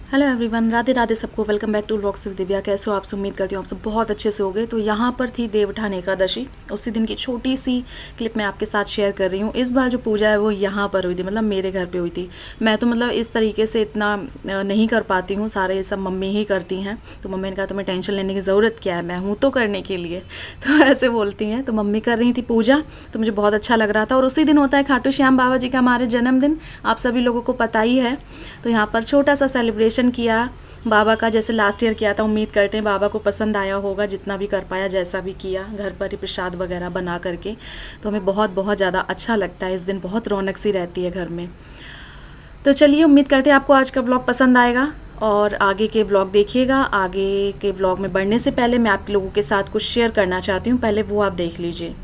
Hello everyone, Radhe Radhe सबको। Welcome back to vlogs with Divya. कैसे हो आप सब? उम्मीद करती हूँ आप सब बहुत अच्छे से हो गए। तो यहाँ पर थी देवउठान एकादशी, उसी दिन की छोटी सी क्लिप मैं आपके साथ शेयर कर रही हूँ। इस बार जो पूजा है वो यहाँ पर हुई थी, मतलब मेरे घर पे हुई थी। मैं तो मतलब इस तरीके से इतना नहीं कर पाती हूँ, सारे ये सब मम्मी ही करती हैं। तो मम्मी ने कहा तुम्हें टेंशन लेने की ज़रूरत क्या है, मैं हूँ तो करने के लिए। तो ऐसे बोलती हैं। तो मम्मी कर रही थी पूजा, तो मुझे बहुत अच्छा लग रहा था। और उसी दिन होता है खाटू श्याम बाबा जी का हमारे जन्मदिन, आप सभी लोगों को पता ही है। तो यहाँ पर छोटा सा सेलिब्रेशन किया बाबा का, जैसे लास्ट ईयर किया था। उम्मीद करते हैं बाबा को पसंद आया होगा, जितना भी कर पाया, जैसा भी किया, घर पर ही प्रसाद वगैरह बना करके। तो हमें बहुत बहुत ज़्यादा अच्छा लगता है, इस दिन बहुत रौनक सी रहती है घर में। तो चलिए, उम्मीद करते हैं आपको आज का ब्लॉग पसंद आएगा और आगे के ब्लॉग देखिएगा। आगे के ब्लॉग में बढ़ने से पहले मैं आप लोगों के साथ कुछ शेयर करना चाहती हूँ, पहले वो आप देख लीजिए।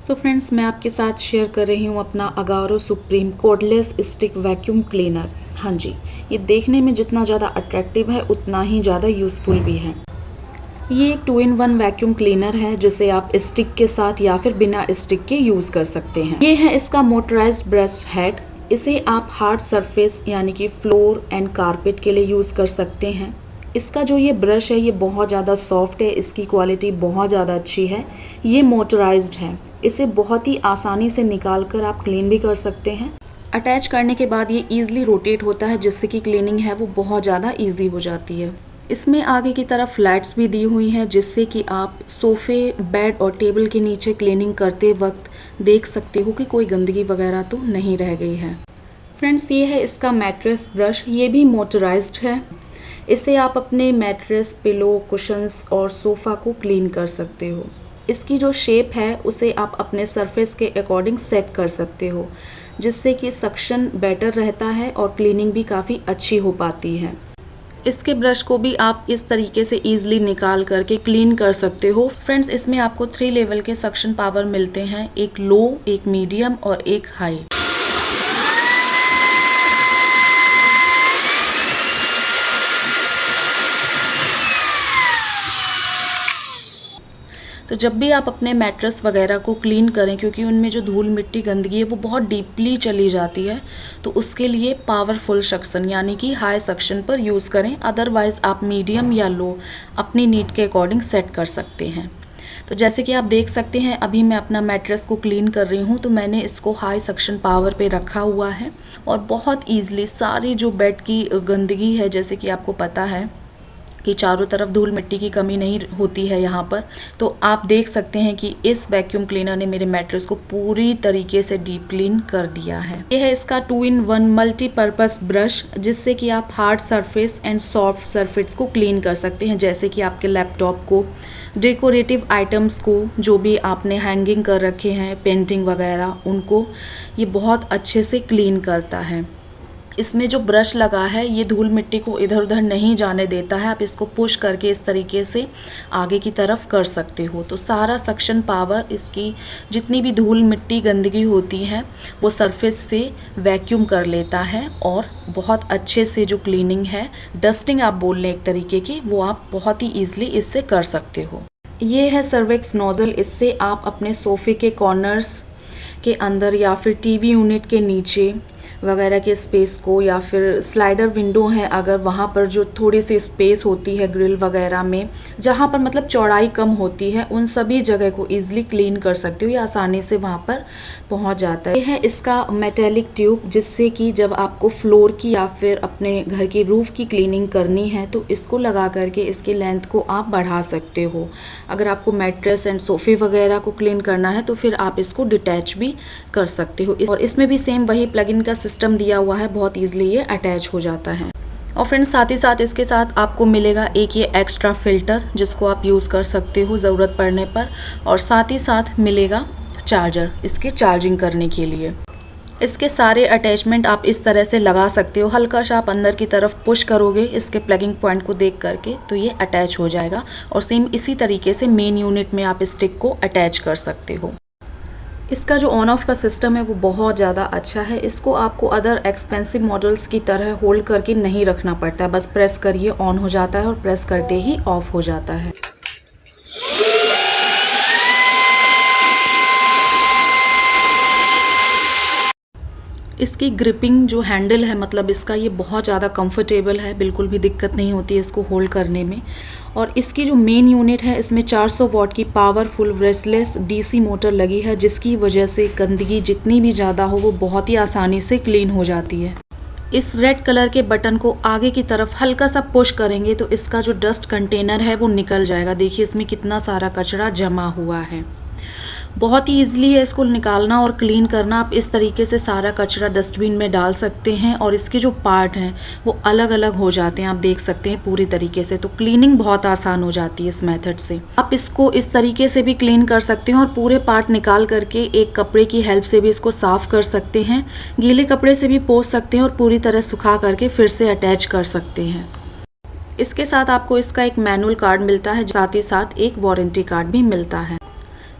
सो फ्रेंड्स, मैं आपके साथ शेयर कर रही हूँ अपना Agaro supreme cordless stick vacuum cleaner. हाँ जी, ये देखने में जितना ज़्यादा अट्रैक्टिव है उतना ही ज़्यादा यूज़फुल भी है। ये एक 2-in-1 वैक्यूम क्लीनर है, जिसे आप स्टिक के साथ या फिर बिना स्टिक के यूज़ कर सकते हैं। ये है इसका मोटराइज्ड ब्रश हेड। इसे आप हार्ड सरफेस यानी कि फ्लोर एंड कारपेट के लिए यूज़ कर सकते हैं। इसका जो ये ब्रश है ये बहुत ज़्यादा सॉफ्ट है, इसकी क्वालिटी बहुत ज़्यादा अच्छी है। ये मोटराइज्ड है, इसे बहुत ही आसानी से निकाल कर आप क्लीन भी कर सकते हैं। अटैच करने के बाद ये ईजिली रोटेट होता है, जिससे कि क्लीनिंग है वो बहुत ज़्यादा ईजी हो जाती है। इसमें आगे की तरफ फ्लैट्स भी दी हुई हैं, जिससे कि आप सोफ़े, बेड और टेबल के नीचे क्लीनिंग करते वक्त देख सकते हो कि कोई गंदगी वगैरह तो नहीं रह गई है। फ्रेंड्स, ये है इसका मैट्रेस ब्रश, ये भी मोटराइज्ड है। इसे आप अपने मैट्रेस, पिलो, कुशन्स और सोफ़ा को क्लीन कर सकते हो। इसकी जो शेप है उसे आप अपने सरफेस के अकॉर्डिंग सेट कर सकते हो, जिससे कि सक्शन बेटर रहता है और क्लीनिंग भी काफ़ी अच्छी हो पाती है। इसके ब्रश को भी आप इस तरीके से ईजिली निकाल करके क्लीन कर सकते हो। फ्रेंड्स, इसमें आपको 3 लेवल के सक्शन पावर मिलते हैं, एक लो, एक मीडियम और एक हाई। तो जब भी आप अपने मैट्रेस वगैरह को क्लीन करें, क्योंकि उनमें जो धूल मिट्टी गंदगी है वो बहुत डीपली चली जाती है, तो उसके लिए पावरफुल सक्शन यानी कि हाई सक्शन पर यूज़ करें। अदरवाइज़ आप मीडियम या लो अपनी नीड के अकॉर्डिंग सेट कर सकते हैं। तो जैसे कि आप देख सकते हैं, अभी मैं अपना मैट्रेस को क्लीन कर रही हूँ, तो मैंने इसको हाई सक्शन पावर पे रखा हुआ है और बहुत ईजिली सारी जो बेड की गंदगी है, जैसे कि आपको पता है कि चारों तरफ धूल मिट्टी की कमी नहीं होती है यहाँ पर, तो आप देख सकते हैं कि इस वैक्यूम क्लीनर ने मेरे मैट्रेस को पूरी तरीके से डीप क्लीन कर दिया है। यह है इसका 2-in-1 मल्टीपर्पस ब्रश, जिससे कि आप hard surface and soft surface को क्लीन कर सकते हैं, जैसे कि आपके लैपटॉप को, डेकोरेटिव आइटम्स को, जो भी आपने हैंगिंग कर रखे हैं, पेंटिंग वगैरह, उनको ये बहुत अच्छे से क्लीन करता है। इसमें जो ब्रश लगा है ये धूल मिट्टी को इधर उधर नहीं जाने देता है। आप इसको पुश करके इस तरीके से आगे की तरफ कर सकते हो, तो सारा सक्शन पावर, इसकी जितनी भी धूल मिट्टी गंदगी होती है वो सरफेस से वैक्यूम कर लेता है और बहुत अच्छे से जो क्लीनिंग है, डस्टिंग आप बोल लें एक तरीके की, वो आप बहुत ही ईजिली इससे कर सकते हो। ये है सर्वेक्स नोज़ल, इससे आप अपने सोफ़े के कॉर्नर्स के अंदर या फिर टीवी यूनिट के नीचे वगैरह के स्पेस को, या फिर स्लाइडर विंडो है अगर, वहाँ पर जो थोड़ी सी स्पेस होती है ग्रिल वगैरह में, जहाँ पर मतलब चौड़ाई कम होती है, उन सभी जगह को ईजिली क्लीन कर सकते हो, या आसानी से वहाँ पर पहुँच जाता है। ये है इसका मेटेलिक ट्यूब, जिससे कि जब आपको फ्लोर की या फिर अपने घर की रूफ की क्लीनिंग करनी है तो इसको लगा करके इसकी लेंथ को आप बढ़ा सकते हो। अगर आपको मैट्रेस एंड सोफ़े वगैरह को क्लीन करना है तो फिर आप इसको डिटैच भी कर सकते हो। और इसमें भी सेम वही प्लग इन का सिस्टम दिया हुआ है, बहुत ईजिली ये अटैच हो जाता है। और फ्रेंड्स, साथ ही साथ इसके साथ आपको मिलेगा एक ये एक्स्ट्रा फिल्टर, जिसको आप यूज़ कर सकते हो ज़रूरत पड़ने पर, और साथ ही साथ मिलेगा चार्जर इसके चार्जिंग करने के लिए। इसके सारे अटैचमेंट आप इस तरह से लगा सकते हो, हल्का सा आप अंदर की तरफ पुश करोगे इसके प्लगिंग पॉइंट को देख करके, तो ये अटैच हो जाएगा। और सेम इसी तरीके से मेन यूनिट में आप स्टिक को अटैच कर सकते हो। इसका जो ऑन ऑफ का सिस्टम है वो बहुत ज़्यादा अच्छा है। इसको आपको अदर एक्सपेंसिव मॉडल्स की तरह होल्ड करके नहीं रखना पड़ता है, बस प्रेस करिए ऑन हो जाता है और प्रेस करते ही ऑफ हो जाता है। इसकी ग्रिपिंग जो हैंडल है, मतलब इसका, ये बहुत ज़्यादा कंफर्टेबल है, बिल्कुल भी दिक्कत नहीं होती है इसको होल्ड करने में। और इसकी जो मेन यूनिट है, इसमें 400 वॉट की पावरफुल ब्रशलेस डीसी मोटर लगी है, जिसकी वजह से गंदगी जितनी भी ज़्यादा हो वो बहुत ही आसानी से क्लीन हो जाती है। इस रेड कलर के बटन को आगे की तरफ हल्का सा पुश करेंगे तो इसका जो डस्ट कंटेनर है वो निकल जाएगा। देखिए इसमें कितना सारा कचरा जमा हुआ है। बहुत ही ईजिली है इसको निकालना और क्लीन करना। आप इस तरीके से सारा कचरा डस्टबिन में डाल सकते हैं और इसके जो पार्ट हैं वो अलग अलग हो जाते हैं, आप देख सकते हैं पूरी तरीके से। तो क्लीनिंग बहुत आसान हो जाती है इस मेथड से। आप इसको इस तरीके से भी क्लीन कर सकते हैं और पूरे पार्ट निकाल करके एक कपड़े की हेल्प से भी इसको साफ़ कर सकते हैं। गीले कपड़े से भी पोंछ सकते हैं और पूरी तरह सुखा करके फिर से अटैच कर सकते हैं। इसके साथ आपको इसका एक मैनुअल कार्ड मिलता है, साथ ही साथ एक वारंटी कार्ड भी मिलता है।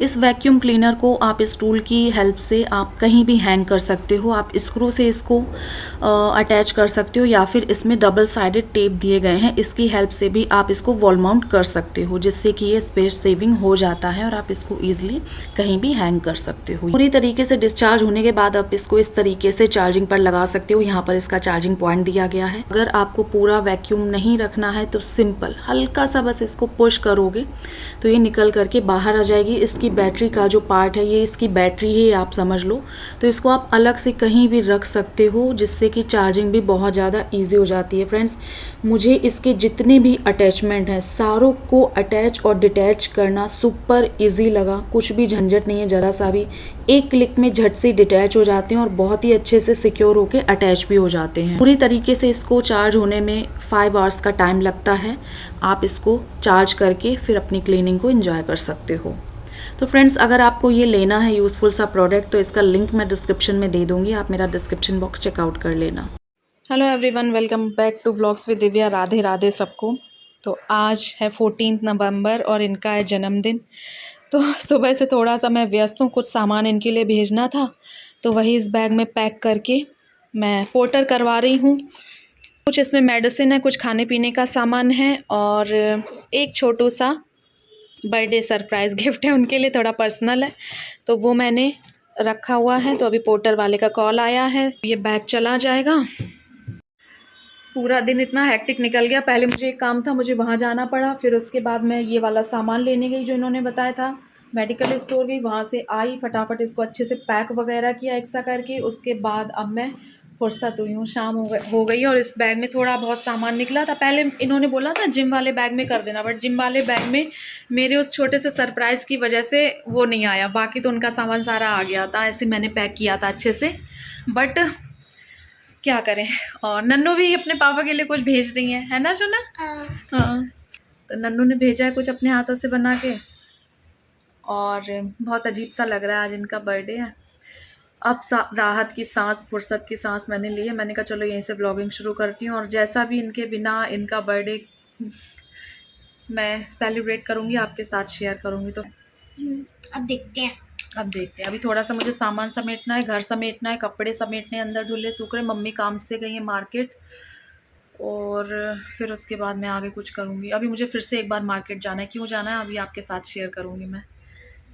इस वैक्यूम क्लीनर को आप इस टूल की हेल्प से आप कहीं भी हैंग कर सकते हो। आप स्क्रू से इसको अटैच कर सकते हो या फिर इसमें डबल साइडेड टेप दिए गए हैं, इसकी हेल्प से भी आप इसको वॉल माउंट कर सकते हो, जिससे कि ये स्पेस सेविंग हो जाता है और आप इसको ईजिली कहीं भी हैंग कर सकते हो। पूरी तरीके से डिस्चार्ज होने के बाद आप इसको इस तरीके से चार्जिंग पर लगा सकते हो। यहाँ पर इसका चार्जिंग पॉइंट दिया गया है। अगर आपको पूरा वैक्यूम नहीं रखना है तो सिंपल हल्का सा बस इसको पुश करोगे तो ये निकल करके बाहर आ जाएगी। इसकी बैटरी का जो पार्ट है ये इसकी बैटरी है, आप समझ लो। तो इसको आप अलग से कहीं भी रख सकते हो, जिससे कि चार्जिंग भी बहुत ज़्यादा इजी हो जाती है। फ्रेंड्स, मुझे इसके जितने भी अटैचमेंट हैं सारों को अटैच और डिटैच करना सुपर इजी लगा। कुछ भी झंझट नहीं है ज़रा सा भी, एक क्लिक में झट से डिटैच हो जाते हैं और बहुत ही अच्छे से सिक्योर होके अटैच भी हो जाते हैं। पूरी तरीके से इसको चार्ज होने में 5 आवर्स का टाइम लगता है। आप इसको चार्ज करके फिर अपनी क्लीनिंग को एंजॉय कर सकते हो। तो फ्रेंड्स, अगर आपको ये लेना है यूज़फुल सा प्रोडक्ट तो इसका लिंक मैं डिस्क्रिप्शन में दे दूँगी, आप मेरा डिस्क्रिप्शन बॉक्स चेकआउट कर लेना। Hello everyone, welcome back to vlogs with Divya. Radhe Radhe सबको। तो आज है 14 नवंबर और इनका है जन्मदिन। तो सुबह से थोड़ा सा मैं व्यस्त हूँ, कुछ सामान इनके लिए भेजना था तो वही इस बैग में पैक करके मैं पोर्टर करवा रही हूँ। कुछ इसमें मेडिसिन है, कुछ खाने पीने का सामान है और एक छोटू सा बर्थडे सरप्राइज़ गिफ्ट है उनके लिए, थोड़ा पर्सनल है, तो वो मैंने रखा हुआ है। तो अभी पोर्टर वाले का कॉल आया है, ये बैग चला जाएगा। पूरा दिन इतना हेक्टिक निकल गया। पहले मुझे एक काम था, मुझे वहाँ जाना पड़ा, फिर उसके बाद मैं ये वाला सामान लेने गई जो इन्होंने बताया था, मेडिकल स्टोर गई, वहाँ से आई, फटाफट इसको अच्छे से पैक वगैरह किया एक सा करके। उसके बाद अब मैं फुर्सत हुई हूँ, शाम हो गई और इस बैग में थोड़ा बहुत सामान निकला था। पहले इन्होंने बोला था जिम वाले बैग में कर देना, बट जिम वाले बैग में मेरे उस छोटे से सरप्राइज़ की वजह से वो नहीं आया। बाकी तो उनका सामान सारा आ गया था, ऐसे मैंने पैक किया था अच्छे से, बट क्या करें। और नन्नू भी अपने पापा के लिए कुछ भेज रही है ना सुना? हाँ, तो नन्नू ने भेजा है कुछ अपने हाथों से बना के और बहुत अजीब सा लग रहा है। आज इनका बर्थडे है। अब राहत की सांस, फुर्सत की सांस मैंने ली है। मैंने कहा चलो यहीं से ब्लॉगिंग शुरू करती हूँ और जैसा भी इनके बिना इनका बर्थडे मैं सेलिब्रेट करूँगी आपके साथ शेयर करूँगी। तो अब देखते हैं। अभी थोड़ा सा मुझे सामान समेटना है, घर समेटना है, कपड़े समेटने, अंदर धुले सूख रहे। मम्मी काम से गई है मार्केट और फिर उसके बाद मैं आगे कुछ करूँगी। अभी मुझे फिर से एक बार मार्केट जाना है, क्यों जाना है अभी आपके साथ शेयर करूँगी मैं।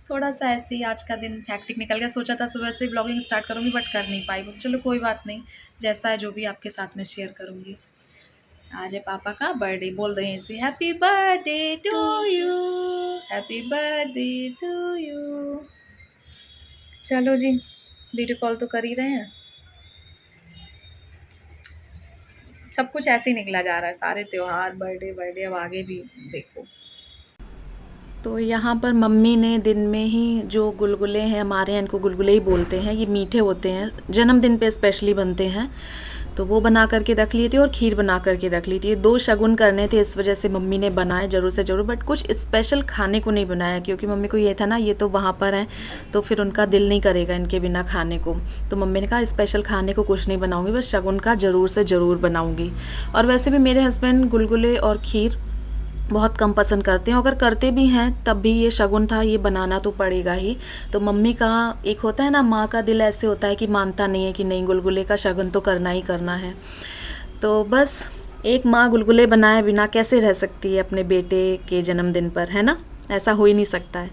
थोड़ा सा ऐसे ही आज का दिन हैक्टिक निकल गया। सोचा था सुबह से ब्लॉगिंग स्टार्ट करूँगी बट कर नहीं पाई। चलो कोई बात नहीं, जैसा है जो भी आपके साथ में शेयर करूँगी। आज है पापा का बर्थडे, बोल रहे हैं इसे happy birthday to you, happy birthday to you. चलो जी, वीडियो कॉल तो कर ही रहे हैं। सब कुछ ऐसे ही निकला जा रहा है, सारे त्यौहार, बर्थडे अब आगे भी देखो। तो यहाँ पर मम्मी ने दिन में ही जो गुलगुले हैं, हमारे यहाँ इनको गुलगुले ही बोलते हैं, ये मीठे होते हैं, जन्मदिन पे स्पेशली बनते हैं, तो वो बना करके रख लिए थे और खीर बना करके रख ली थी। 2 शगुन करने थे, इस वजह से मम्मी ने बनाए ज़रूर से ज़रूर, बट कुछ स्पेशल खाने को नहीं बनाया क्योंकि मम्मी को ये था ना, ये तो वहाँ पर हैं तो फिर उनका दिल नहीं करेगा इनके बिना खाने को। तो मम्मी ने कहा स्पेशल खाने को कुछ नहीं बनाऊँगी, बस शगुन का ज़रूर से ज़रूर बनाऊँगी। और वैसे भी मेरे हस्बैंड गुलगुले और खीर बहुत कम पसंद करते हैं, अगर करते भी हैं तब भी ये शगुन था, ये बनाना तो पड़ेगा ही। तो मम्मी का एक होता है ना, माँ का दिल ऐसे होता है कि मानता नहीं है कि नहीं, गुलगुले का शगुन तो करना ही करना है। तो बस एक माँ गुलगुले बनाए बिना कैसे रह सकती है अपने बेटे के जन्मदिन पर, है ना, ऐसा हो ही नहीं सकता है।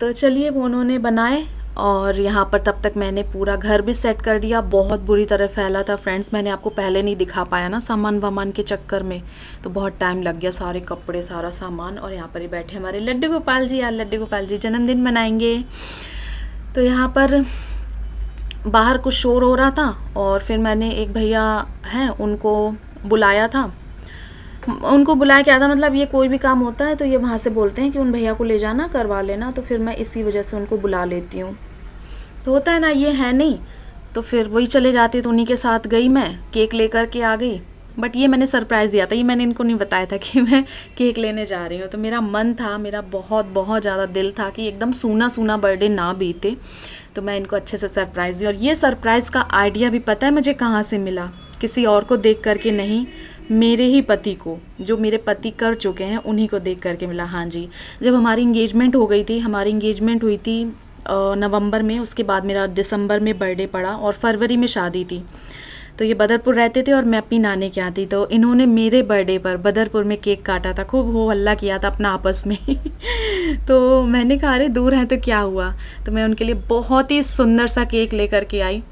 तो चलिए वो उन्होंने बनाए और यहाँ पर तब तक मैंने पूरा घर भी सेट कर दिया। बहुत बुरी तरह फैला था फ्रेंड्स, मैंने आपको पहले नहीं दिखा पाया ना सामान वामान के चक्कर में, तो बहुत टाइम लग गया, सारे कपड़े सारा सामान। और यहाँ पर ही बैठे हमारे लड्डू गोपाल जी, यार लड्डू गोपाल जी जन्मदिन मनाएंगे। तो यहाँ पर बाहर कुछ शोर हो रहा था और फिर मैंने एक भैया हैं उनको बुलाया था। उनको बुलाया क्या था, मतलब ये कोई भी काम होता है तो ये वहाँ से बोलते हैं कि उन भैया को ले जाना करवा लेना, तो फिर मैं इसी वजह से उनको बुला लेती हूँ। तो होता है ना, ये है नहीं तो फिर वही चले जाते, तो उन्हीं के साथ गई मैं, केक लेकर के आ गई। बट ये मैंने सरप्राइज़ दिया था, ये मैंने इनको नहीं बताया था कि मैं केक लेने जा रही हूँ। तो मेरा मन था, मेरा बहुत बहुत ज़्यादा दिल था कि एकदम सूना सूना बर्थडे ना बीते, तो मैं इनको अच्छे से सरप्राइज़ दी। और ये सरप्राइज़ का आइडिया भी पता है मुझे कहाँ से मिला, किसी और को देख करके नहीं, मेरे ही पति को, जो मेरे पति कर चुके हैं उन्हीं को देख करके मिला। हाँ जी, जब हमारी इंगेजमेंट हो गई थी, हमारी इंगेजमेंट हुई थी नवंबर में, उसके बाद मेरा दिसंबर में बर्थडे पड़ा और फरवरी में शादी थी। तो ये बदरपुर रहते थे और मैं अपनी नानी के यहाँ थी, तो इन्होंने मेरे बर्थडे पर बदरपुर में केक काटा था, खूब हो हल्ला किया था अपना आपस में तो मैंने कहा अरे दूर हैं तो क्या हुआ, तो मैं उनके लिए बहुत ही सुंदर सा केक लेकर के आई।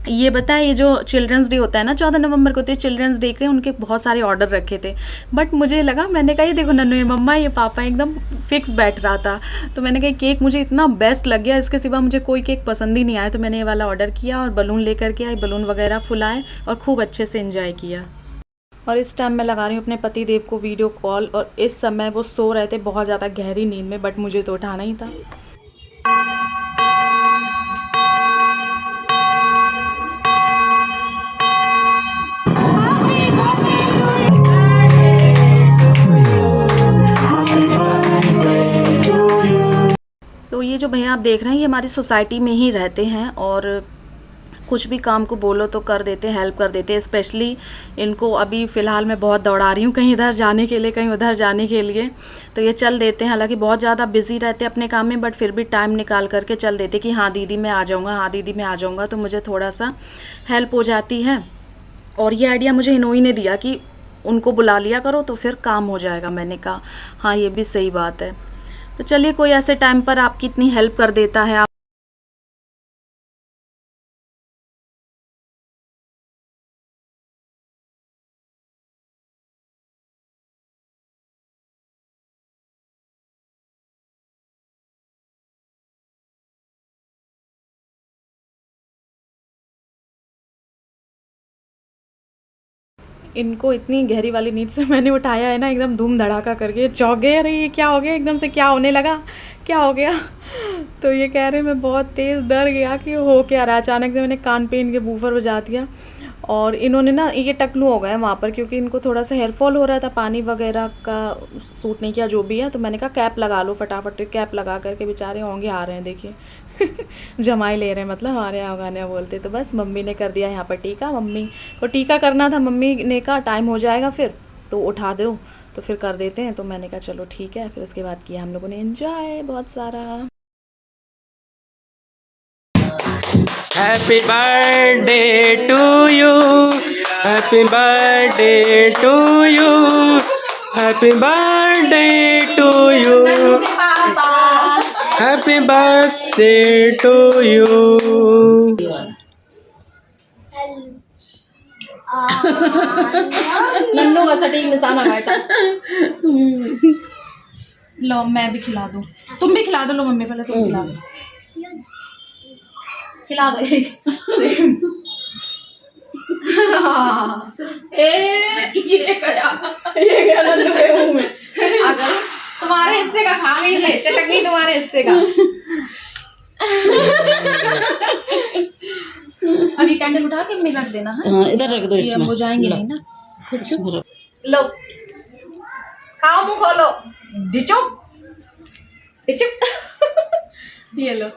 ये बताया, ये जो चिल्ड्रंस डे होता है ना 14 नवंबर को, तो चिल्ड्रंस डे के उनके बहुत सारे ऑर्डर रखे थे। बट मुझे लगा, मैंने कहा ये देखो नन्नू, ये मम्मा, ये पापा, एकदम फिक्स बैठ रहा था। तो मैंने कहा केक मुझे इतना बेस्ट लग गया, इसके सिवा मुझे कोई केक पसंद ही नहीं आया। तो मैंने ये वाला ऑर्डर किया और बलून लेकर के आई, बलून वगैरह फुलाए और खूब अच्छे से एंजॉय किया। और इस टाइम मैं लगा रही हूँ अपने पति देव को वीडियो कॉल, और इस समय वो सो रहे थे बहुत ज़्यादा गहरी नींद में, बट मुझे तो उठाना ही था। तो ये जो भैया आप देख रहे हैं, ये हमारी सोसाइटी में ही रहते हैं और कुछ भी काम को बोलो तो कर देते हैं, हेल्प कर देते हैं। स्पेशली इनको अभी फ़िलहाल मैं बहुत दौड़ा रही हूँ, कहीं इधर जाने के लिए, कहीं उधर जाने के लिए, तो ये चल देते हैं। हालांकि बहुत ज़्यादा बिजी रहते हैं अपने काम में, बट फिर भी टाइम निकाल करके चल देते कि हाँ दीदी मैं आ जाऊँगा, हाँ दीदी मैं आ जाऊँगा, तो मुझे थोड़ा सा हेल्प हो जाती है। और ये आइडिया मुझे इन्होंने ने दिया कि उनको बुला लिया करो तो फिर काम हो जाएगा। मैंने कहा हाँ ये भी सही बात है। तो चलिए, कोई ऐसे टाइम पर आपकी इतनी हेल्प कर देता है। इनको इतनी गहरी वाली नींद से मैंने उठाया है ना, एकदम धूम धड़ाका करके चौंक गए, अरे ये क्या हो गया, एकदम से क्या होने लगा, क्या हो गया। तो ये कह रहे मैं बहुत तेज़ डर गया कि हो क्या रहा। अचानक से मैंने कान पे इनके बूफर बजा दिया और इन्होंने ना, ये टकलू हो गए वहाँ पर, क्योंकि इनको थोड़ा सा हेयर फॉल हो रहा था, पानी वगैरह का सूट नहीं किया जो भी है। तो मैंने कहा कैप लगा लो फटाफट, तो कैप लगा करके बेचारे होंगे आ रहे हैं, देखिए जमाई ले रहे हैं, मतलब हमारे यहाँ गाने बोलते। तो बस मम्मी ने कर दिया यहाँ पर टीका, मम्मी को टीका करना था, मम्मी ने कहा टाइम हो जाएगा फिर तो उठा दो, तो फिर कर देते हैं। तो मैंने कहा चलो ठीक है। फिर उसके बाद किया हम लोगों ने एंजॉय बहुत सारा। Happy birthday to you. Happy birthday to you. Happy birthday to you. Happy birthday to you. Nannu का सटीक निशाना बैठा। लो मैं भी खिला दूं, तुम भी खिला दो। लो मम्मी पहले तुम खिला दो, खिला दो। ये गया नन्नू के मुंह में। अगर तुम्हारे हिस्से का खा गई, ले चटक गई तुम्हारे हिस्से का। अभी कैंडल उठा के में रख देना है। हाँ, इधर रख दो इसमें। वो जाएंगे नहीं ना। इसमें रख। लो खाओ, मुंह खोलो, डिचो डिचो। ये लो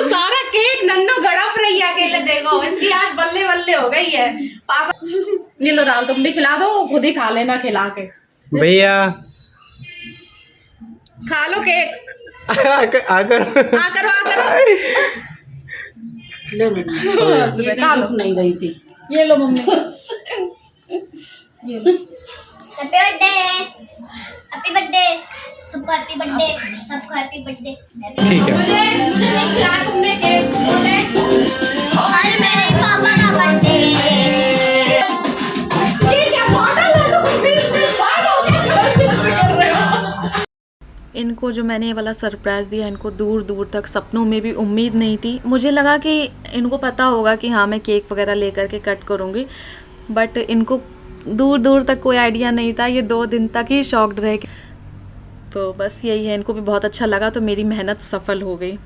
सारा केक नन्नू गड़प रही है अकेले, देखो इसकी आज बल्ले बल्ले हो गई है। पापा ये लो डाल, तुम भी खिला दो, खुद ही खा लेना खिला के। भैया खा लो केक। आकर आकर लो नन्नू, ये खा लो। नहीं रही थी। ये लो मम्मी, ये लो। Happy birthday, happy birthday. सबको हैप्पी बर्थडे, सबको हैप्पी बर्थडे। ठीक है। मुझे नहीं खिलाया तुमने केक, बोले और मेरे पापा का बर्थडे। ठीक है, मॉडल है तो फिर बात हो गया, कर रहे हो। इनको जो मैंने ये वाला सरप्राइज़ दिया, इनको दूर दूर तक सपनों में भी उम्मीद नहीं थी। मुझे लगा कि इनको पता होगा कि हाँ मैं केक वगैरह लेकर के कट करूँगी, बट इनको दूर दूर तक कोई आइडिया नहीं था। ये 2 दिन तक ही शॉक्ड रहे। तो बस यही है, इनको भी बहुत अच्छा लगा, तो मेरी मेहनत सफल हो गई।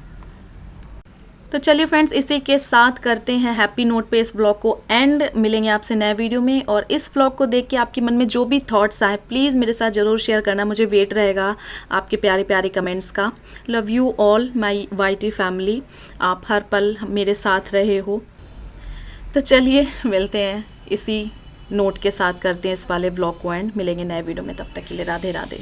तो चलिए फ्रेंड्स, इसी के साथ करते हैं हैप्पी नोट पे इस ब्लॉग को एंड। मिलेंगे आपसे नए वीडियो में, और इस ब्लॉग को देख के आपके मन में जो भी थॉट्स आए प्लीज़ मेरे साथ ज़रूर शेयर करना। मुझे वेट रहेगा आपके प्यारे प्यारे कमेंट्स का। Love you all my YT family, आप हर पल मेरे साथ रहे हो। तो चलिए मिलते हैं, इसी नोट के साथ करते हैं इस वाले ब्लॉग को एंड। मिलेंगे नए वीडियो में, तब तक के लिए राधे राधे।